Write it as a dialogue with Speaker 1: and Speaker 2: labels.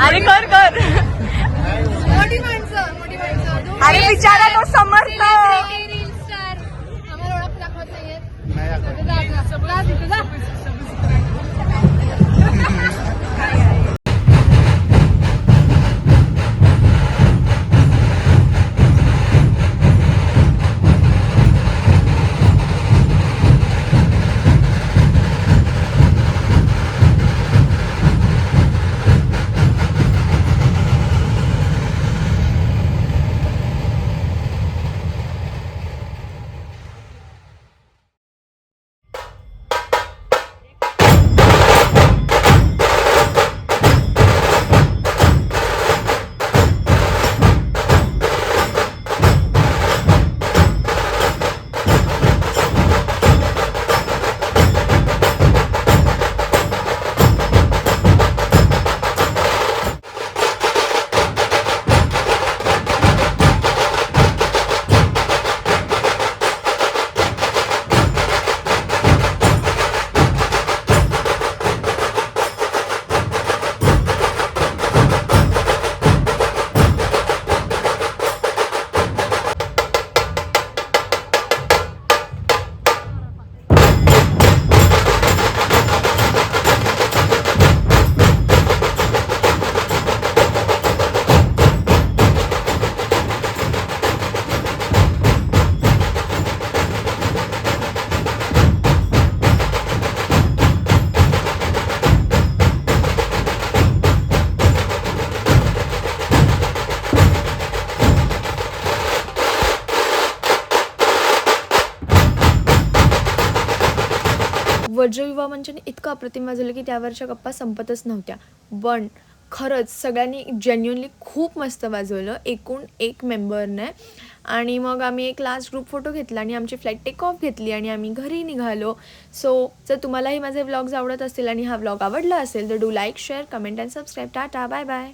Speaker 1: अरे कर कर.
Speaker 2: मोठी माणसं
Speaker 1: अरे बिचारा तो समर्थ.
Speaker 2: रील स्टार आम्हाला ओळख दाखवत नाहीये.
Speaker 3: वज्रविवाह मंचाने इतकं अप्रतिम वाजवलं की त्यावरच्या गप्पा संपतच नव्हत्या. पण खरंच सगळ्यांनी जेन्युअनली खूप मस्त वाजवलं एकूण एक मेंबरने. आणि मग आम्ही एक लास्ट ग्रुप फोटो घेतला आणि आमची फ्लाईट टेक ऑफ घेतली आणि आम्ही घरी निघालो. सो जर तुम्हालाही माझे व्लॉग्स आवडत असतील आणि हा व्लॉग आवडला असेल तर do like share comment and subscribe. Tata bye bye.